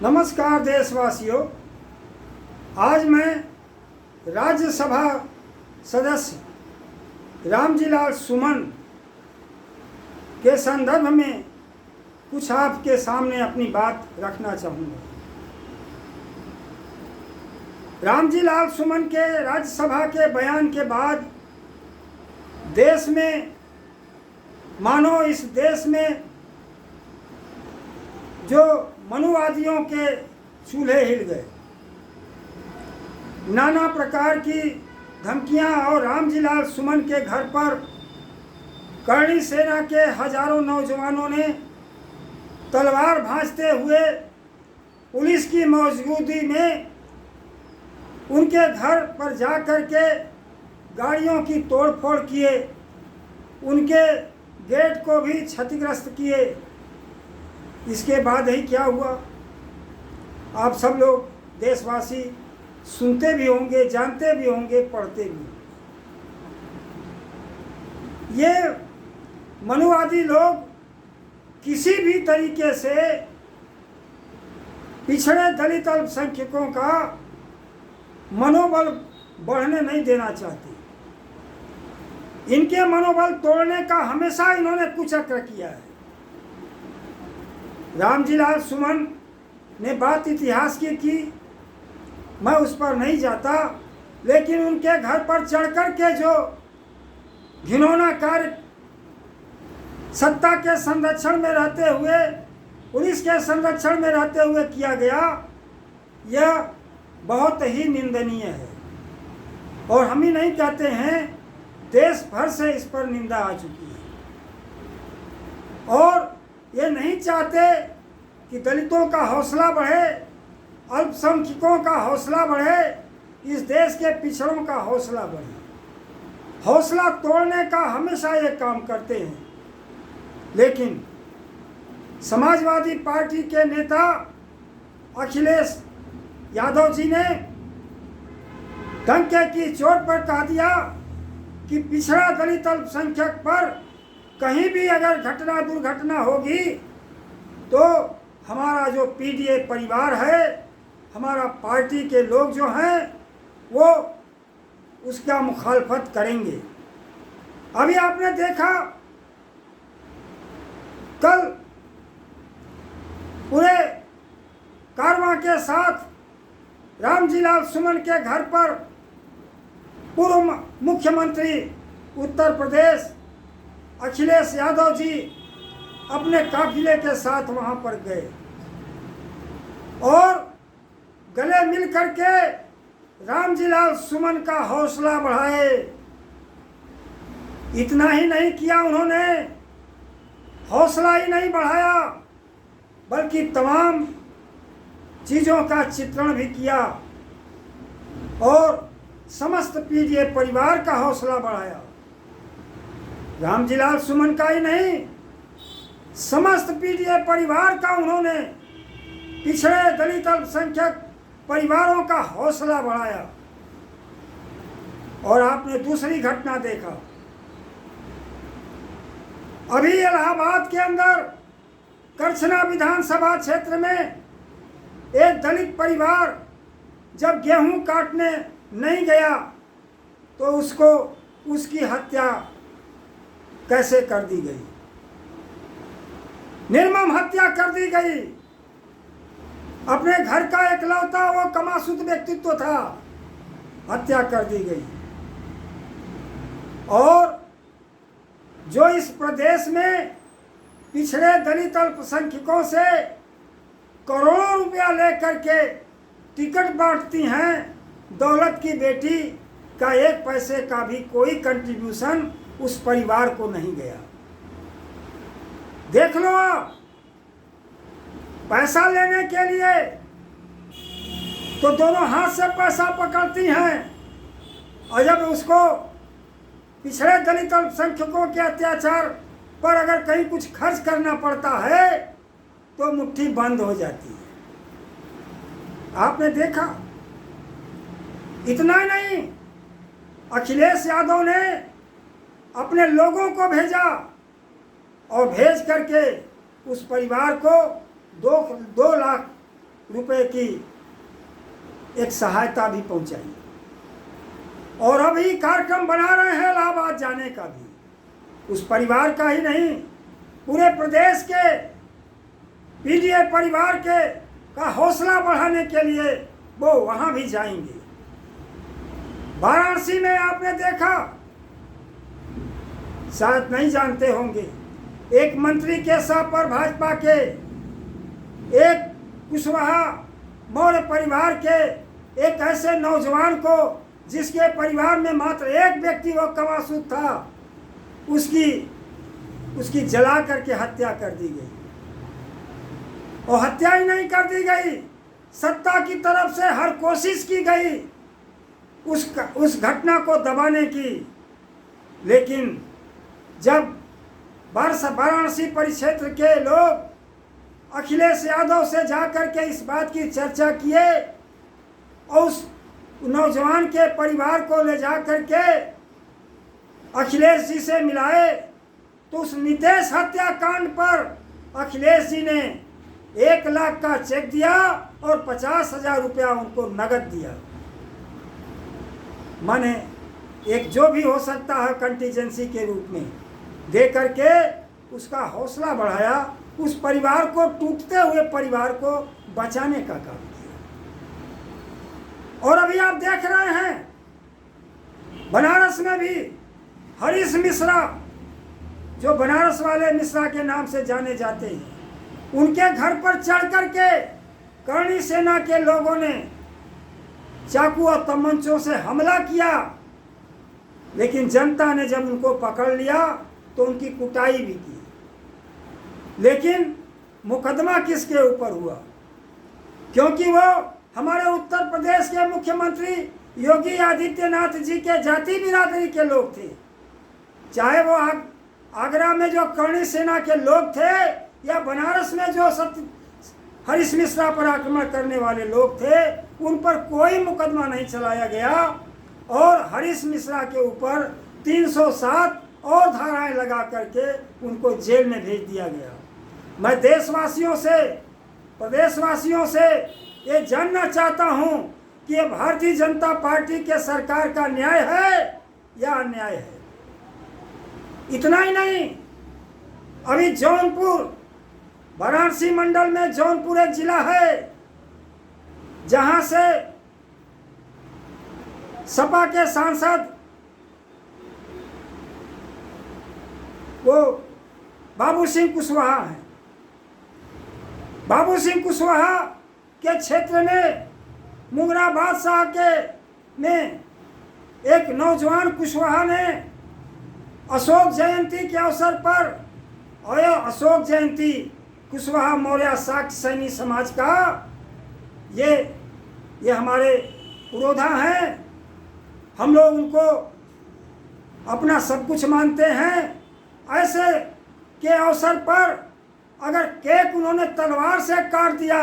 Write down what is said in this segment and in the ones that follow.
नमस्कार देशवासियों। आज मैं राज्यसभा सदस्य रामजीलाल सुमन के संदर्भ में कुछ आपके सामने अपनी बात रखना चाहूँगा। रामजीलाल सुमन के राज्यसभा के बयान के बाद देश में मानो इस देश में जो मनुवादियों के चूल्हे हिल गए। नाना प्रकार की धमकियां और रामजीलाल सुमन के घर पर करणी सेना के हजारों नौजवानों ने तलवार भांजते हुए पुलिस की मौजूदगी में उनके घर पर जा कर के गाड़ियों की तोड़फोड़ किए, उनके गेट को भी क्षतिग्रस्त किए। इसके बाद ही क्या हुआ, आप सब लोग देशवासी सुनते भी होंगे, जानते भी होंगे, पढ़ते भी। ये मनुवादी लोग किसी भी तरीके से पिछड़े दलित अल्पसंख्यकों का मनोबल बढ़ने नहीं देना चाहते। इनके मनोबल तोड़ने का हमेशा इन्होंने कुचक्र किया है। रामजीलाल सुमन ने बात इतिहास की मैं उस पर नहीं जाता, लेकिन उनके घर पर चढ़कर के जो घिनौना कार्य सत्ता के संरक्षण में रहते हुए, पुलिस के संरक्षण में रहते हुए किया गया, यह बहुत ही निंदनीय है। और हम ही नहीं कहते हैं, देश भर से इस पर निंदा आ चुकी है। और ये नहीं चाहते कि दलितों का हौसला बढ़े, अल्पसंख्यकों का हौसला बढ़े, इस देश के पिछड़ों का हौसला बढ़े। हौसला तोड़ने का हमेशा ये काम करते हैं। लेकिन समाजवादी पार्टी के नेता अखिलेश यादव जी ने डंके की चोट पर कह दिया कि पिछड़ा दलित अल्पसंख्यक पर कहीं भी अगर घटना दुर्घटना होगी तो हमारा जो पीडीए परिवार है, हमारा पार्टी के लोग जो हैं, वो उसका मुखालफत करेंगे। अभी आपने देखा कल पूरे कारवां के साथ रामजीलाल सुमन के घर पर पूर्व मुख्यमंत्री उत्तर प्रदेश अखिलेश यादव जी अपने काफिले के साथ वहां पर गए और गले मिल करके रामजीलाल सुमन का हौसला बढ़ाए। इतना ही नहीं किया उन्होंने, हौसला ही नहीं बढ़ाया बल्कि तमाम चीज़ों का चित्रण भी किया और समस्त पीडीए परिवार का हौसला बढ़ाया। रामजीलाल सुमन का ही नहीं, समस्त पीडीए परिवार का उन्होंने, पिछड़े दलित अल्पसंख्यक परिवारों का हौसला बढ़ाया। और आपने दूसरी घटना देखा, अभी इलाहाबाद के अंदर करछना विधानसभा क्षेत्र में एक दलित परिवार जब गेहूं काटने नहीं गया तो उसकी हत्या कैसे कर दी गई, निर्मम हत्या कर दी गई। अपने घर का एकलौता वो कमासुत व्यक्तित्व था, हत्या कर दी गई। और जो इस प्रदेश में पिछड़े दलित अल्पसंख्यकों से करोड़ों रुपया लेकर के टिकट बांटती हैं, दौलत की बेटी का एक पैसे का भी कोई कंट्रीब्यूशन उस परिवार को नहीं गया। देख लो आप, पैसा लेने के लिए तो दोनों हाथ से पैसा पकड़ती हैं, और जब उसको पिछड़े दलित अल्पसंख्यकों के अत्याचार पर अगर कहीं कुछ खर्च करना पड़ता है तो मुट्ठी बंद हो जाती है। आपने देखा, इतना ही नहीं, अखिलेश यादव ने अपने लोगों को भेजा और भेज करके उस परिवार को 2 लाख रुपए की एक सहायता भी पहुंचाई और अभी कार्यक्रम बना रहे हैं इलाहाबाद जाने का भी। उस परिवार का ही नहीं, पूरे प्रदेश के पीडीए परिवार के का हौसला बढ़ाने के लिए वो वहां भी जाएंगे। वाराणसी में आपने देखा, शायद नहीं जानते होंगे, एक मंत्री के सह पर भाजपा के एक कुशवाहा मौर्य परिवार के एक ऐसे नौजवान को, जिसके परिवार में मात्र एक व्यक्ति वो कवासुद था, उसकी जला करके हत्या कर दी गई। और हत्या ही नहीं कर दी गई, सत्ता की तरफ से हर कोशिश की गई उस घटना को दबाने की। लेकिन जब वाराणसी परिक्षेत्र के लोग अखिलेश यादव से जाकर के इस बात की चर्चा किए और उस नौजवान के परिवार को ले जा करके अखिलेश जी से मिलाए, तो उस नितेश हत्याकांड पर अखिलेश जी ने 1 लाख का चेक दिया और 50,000 रुपया उनको नगद दिया। माने एक जो भी हो सकता है कंटीजेंसी के रूप में दे करके उसका हौसला बढ़ाया, उस परिवार को, टूटते हुए परिवार को बचाने का काम किया। और अभी आप देख रहे हैं बनारस में भी हरीश मिश्रा, जो बनारस वाले मिश्रा के नाम से जाने जाते हैं, उनके घर पर चढ़ करके करणी सेना के लोगों ने चाकू और तमंचों से हमला किया। लेकिन जनता ने जब उनको पकड़ लिया तो उनकी कुटाई भी की। लेकिन मुकदमा किसके ऊपर हुआ? क्योंकि वो हमारे उत्तर प्रदेश के मुख्यमंत्री योगी आदित्यनाथ जी के जाति बिरादरी के लोग थे। चाहे वो आगरा में जो करणी सेना के लोग थे या बनारस में जो हरीश मिश्रा पर आक्रमण करने वाले लोग थे, उन पर कोई मुकदमा नहीं चलाया गया और हरीश मिश्रा के ऊपर 307 और धाराएं लगा करके उनको जेल में भेज दिया गया। मैं देशवासियों से, प्रदेशवासियों से ये जानना चाहता हूं कि ये भारतीय जनता पार्टी के सरकार का न्याय है या अन्याय है। इतना ही नहीं, अभी जौनपुर, वाराणसी मंडल में जौनपुर एक जिला है जहां से सपा के सांसद वो बाबू सिंह कुशवाहा हैं। बाबू सिंह कुशवाहा के क्षेत्र में मुंगरा बादशाह के में एक नौजवान कुशवाहा ने अशोक जयंती के अवसर पर, और अशोक जयंती कुशवाहा मौर्य शाक्त सैनी समाज का ये हमारे पुरोधा हैं, हम लोग उनको अपना सब कुछ मानते हैं। ऐसे के अवसर पर अगर केक उन्होंने तलवार से काट दिया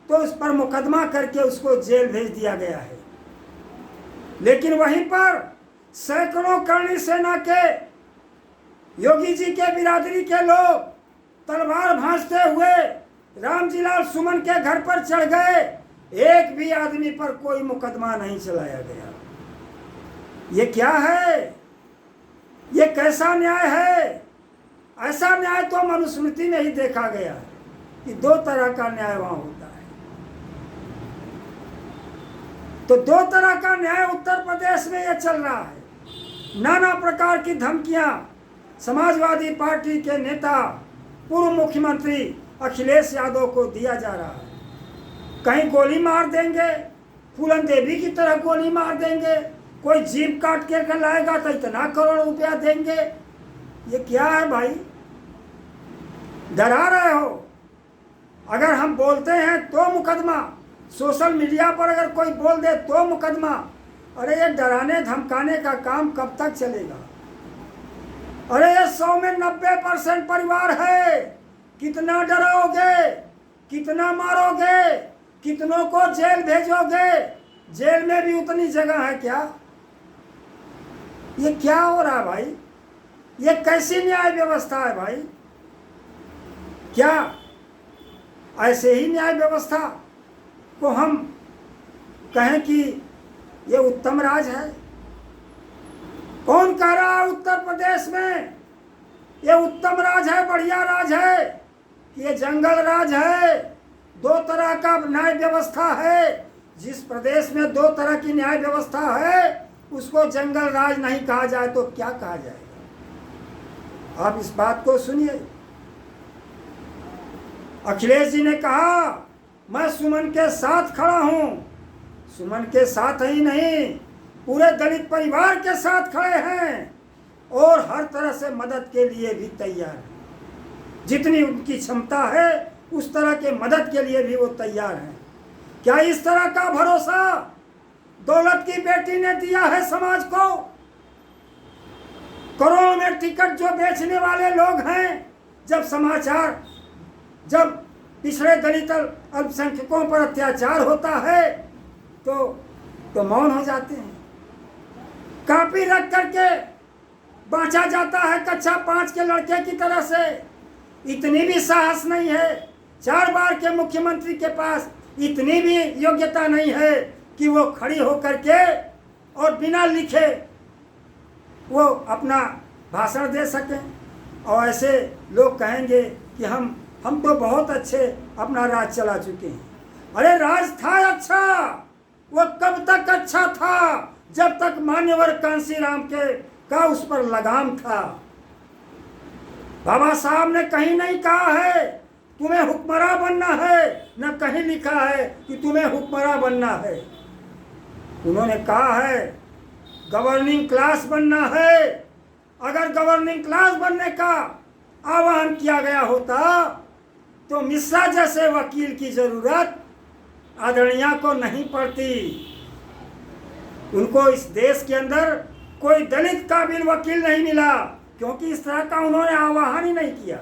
तो उस पर मुकदमा करके उसको जेल भेज दिया गया है। लेकिन वहीं पर सैकड़ों करणी सेना के, योगी जी के बिरादरी के लोग तलवार भांजते हुए रामजीलाल सुमन के घर पर चढ़ गए, एक भी आदमी पर कोई मुकदमा नहीं चलाया गया। ये क्या है? ये कैसा न्याय है? ऐसा न्याय तो मनुस्मृति में ही देखा गया है कि 2 तरह का न्याय वहां होता है। तो 2 तरह का न्याय उत्तर प्रदेश में ये चल रहा है। नाना प्रकार की धमकियां समाजवादी पार्टी के नेता, पूर्व मुख्यमंत्री अखिलेश यादव को दिया जा रहा है। कहीं गोली मार देंगे, फूलन देवी की तरह गोली मार देंगे, कोई जीप काट के लाएगा तो इतना करोड़ रुपया देंगे। ये क्या है भाई? डरा रहे हो। अगर हम बोलते हैं तो मुकदमा, सोशल मीडिया पर अगर कोई बोल दे तो मुकदमा। अरे ये डराने धमकाने का काम कब तक चलेगा? अरे ये 100 में 90% परिवार है। कितना डराओगे, कितना मारोगे, कितनों को जेल भेजोगे? जेल में भी उतनी जगह है क्या? ये क्या हो रहा है भाई? ये कैसी न्याय व्यवस्था है भाई? क्या ऐसे ही न्याय व्यवस्था को हम कहें कि ये उत्तम राज है? कौन कह रहा है उत्तर प्रदेश में ये उत्तम राज है, बढ़िया राज है? ये जंगल राज है। दो तरह का न्याय व्यवस्था है। जिस प्रदेश में दो तरह की न्याय व्यवस्था है उसको जंगल राज नहीं कहा जाए तो क्या कहा जाएगा? आप इस बात को सुनिए। अखिलेश जी ने कहा मैं सुमन के साथ खड़ा हूं। सुमन के साथ ही नहीं, पूरे दलित परिवार के साथ खड़े हैं और हर तरह से मदद के लिए भी तैयार हैं। जितनी उनकी क्षमता है उस तरह के मदद के लिए भी वो तैयार हैं। क्या इस तरह का भरोसा दौलत की बेटी ने दिया है समाज को? करोड़ में टिकट जो बेचने वाले लोग हैं, जब पिछड़े दलित अल्पसंख्यकों पर अत्याचार होता है तो मौन हो जाते हैं। कापी रख करके बांचा जाता है कक्षा 5 के लड़के की तरह से। इतनी भी साहस नहीं है। 4 बार के मुख्यमंत्री के पास इतनी भी योग्यता नहीं है कि वो खड़ी होकर के और बिना लिखे वो अपना भाषण दे सकें। और ऐसे लोग कहेंगे कि हम तो बहुत अच्छे अपना राज चला चुके हैं। अरे राज था अच्छा, वो कब तक अच्छा था? जब तक मान्यवर कांशीराम का उस पर लगाम था। बाबा साहब ने कहीं नहीं कहा है तुम्हें हुक्मरान बनना है, न कहीं लिखा है कि तुम्हें हुक्मरान बनना है। उन्होंने कहा है गवर्निंग क्लास बनना है। अगर गवर्निंग क्लास बनने का आह्वान किया गया होता तो मिश्रा जैसे वकील की जरूरत आदरणीय को नहीं पड़ती। उनको इस देश के अंदर कोई दलित काबिल वकील नहीं मिला, क्योंकि इस तरह का उन्होंने आह्वान ही नहीं किया।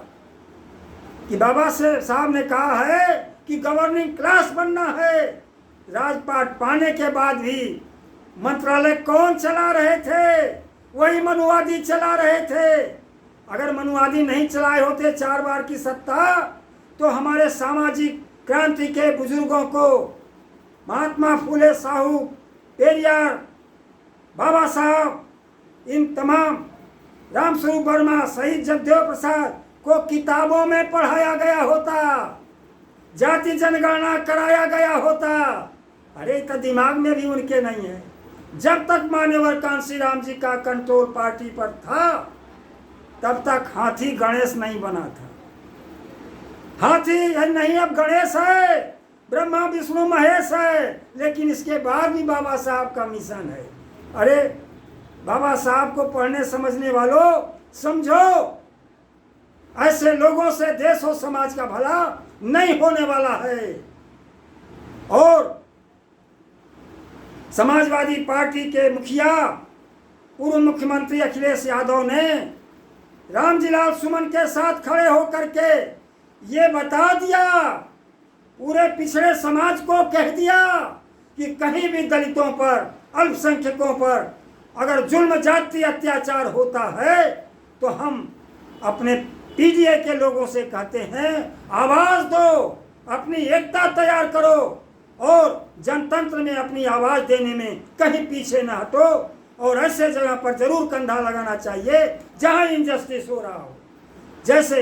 कि बाबा साहब ने कहा है कि गवर्निंग क्लास बनना है। राजपाट पाने के बाद भी मंत्रालय कौन चला रहे थे? वही मनुवादी चला रहे थे। अगर मनुवादी नहीं चलाए होते 4 बार की सत्ता तो हमारे सामाजिक क्रांति के बुजुर्गों को, महात्मा फूले साहू, पेरियार, बाबा साहब, इन तमाम, रामस्वरूप वर्मा, शहीद जगदेव प्रसाद को किताबों में पढ़ाया गया होता, जाति जनगणना कराया गया होता। अरे तो दिमाग में भी उनके नहीं है। जब तक मान्यवर कांशीराम जी का कंट्रोल पार्टी पर था तब तक हाथी गणेश नहीं बना था। हाथी नहीं अब गणेश है, ब्रह्मा विष्णु महेश है। लेकिन इसके बाद भी बाबा साहब का मिशन है। अरे बाबा साहब को पढ़ने समझने वालों समझो, ऐसे लोगों से देश और समाज का भला नहीं होने वाला है। और समाजवादी पार्टी के मुखिया पूर्व मुख्यमंत्री अखिलेश यादव ने रामजीलाल सुमन के साथ खड़े होकर के ये बता दिया, पूरे पिछड़े समाज को कह दिया कि कहीं भी दलितों पर, अल्पसंख्यकों पर अगर जुल्म जाति अत्याचार होता है तो हम अपने पीडीए के लोगों से कहते हैं आवाज दो, अपनी एकता तैयार करो और जनतंत्र में अपनी आवाज देने में कहीं पीछे न हटो। और ऐसे जगह पर जरूर कंधा लगाना चाहिए जहां इनजस्टिस हो रहा हो। जैसे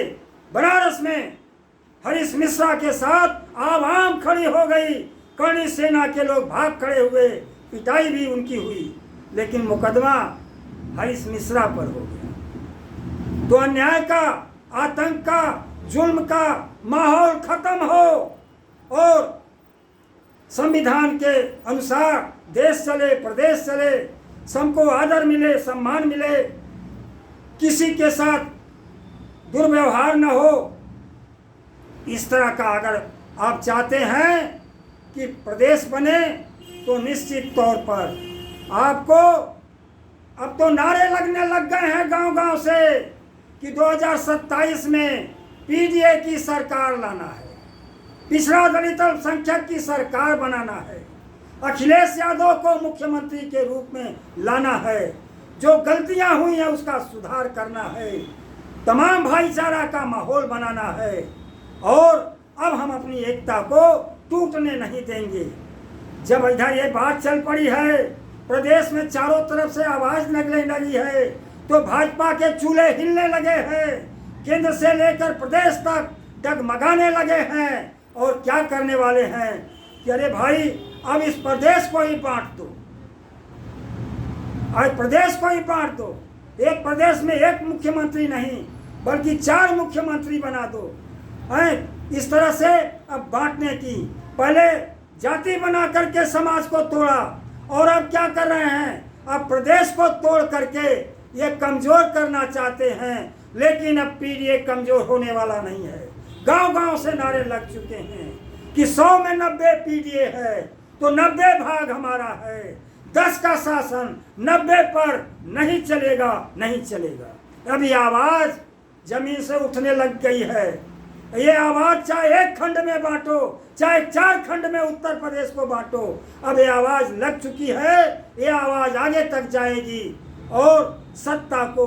बनारस में हरीश मिश्रा के साथ आवाम खड़ी हो गई, करणी सेना के लोग भाग खड़े हुए, पिटाई भी उनकी हुई, लेकिन मुकदमा हरीश मिश्रा पर हो गया। तो अन्याय का, आतंक का, जुल्म का माहौल खत्म हो और संविधान के अनुसार देश चले, प्रदेश चले, सबको आदर मिले, सम्मान मिले, किसी के साथ दुर्व्यवहार न हो। इस तरह का अगर आप चाहते हैं कि प्रदेश बने तो निश्चित तौर पर आपको अब तो नारे लगने लग गए हैं गांव-गांव से कि 2027 में पीडीए की सरकार लाना है, पिछड़ा दलित अल्पसंख्यक की सरकार बनाना है, अखिलेश यादव को मुख्यमंत्री के रूप में लाना है, जो गलतियां हुई हैं उसका सुधार करना है, तमाम भाईचारा का माहौल बनाना है। और अब हम अपनी एकता को टूटने नहीं देंगे। जब इधर ये बात चल पड़ी है, प्रदेश में चारों तरफ से आवाज निकलने लगी है, तो भाजपा के चूल्हे हिलने लगे हैं, केंद्र से लेकर प्रदेश तक डगमगाने लगे हैं। और क्या करने वाले हैं कि अरे भाई अब इस प्रदेश को ही बांट दो, आज प्रदेश को ही बांट दो। एक प्रदेश में एक मुख्यमंत्री नहीं बल्कि 4 मुख्यमंत्री बना दो। इस तरह से अब बांटने की, पहले जाति बना करके समाज को तोड़ा और अब क्या कर रहे हैं, अब प्रदेश को तोड़ करके ये कमजोर करना चाहते हैं। लेकिन अब पीडीए कमजोर होने वाला नहीं है। गांव-गांव से नारे लग चुके हैं कि 100 में 90 पीडीए है तो 90 भाग हमारा है। 10 का शासन 90 पर नहीं चलेगा, नहीं चलेगा। अब ये आवाज जमीन से उठने लग गई है। ये आवाज चाहे 1 खंड में बांटो, चाहे 4 खंड में उत्तर प्रदेश को बांटो, अब ये आवाज लग चुकी है। ये आवाज आगे तक जाएगी और सत्ता को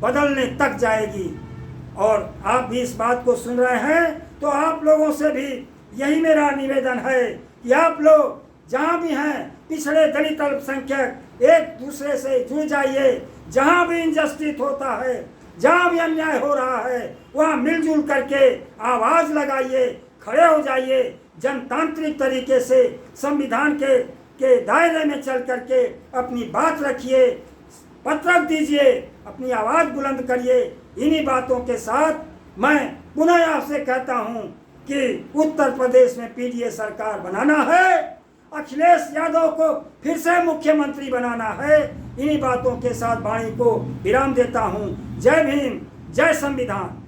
बदलने तक जाएगी। और आप भी इस बात को सुन रहे हैं तो आप लोगों से भी यही मेरा निवेदन है कि आप लोग जहाँ भी हैं, पिछड़े दलित अल्पसंख्यक, एक दूसरे से जुड़ जाइए। जहाँ भी इनजस्टिस होता है, जहाँ भी अन्याय हो रहा है, वहाँ मिलजुल करके आवाज़ लगाइए, खड़े हो जाइए। जनतांत्रिक तरीके से संविधान के दायरे में चल करके अपनी बात रखिए, पत्रक दीजिए, अपनी आवाज़ बुलंद करिए। इन्हीं बातों के साथ मैं पुनः आपसे कहता हूँ कि उत्तर प्रदेश में पीडीए सरकार बनाना है, अखिलेश यादव को फिर से मुख्यमंत्री बनाना है। इन्हीं बातों के साथ वाणी को विराम देता हूँ। जय भीम, जय संविधान।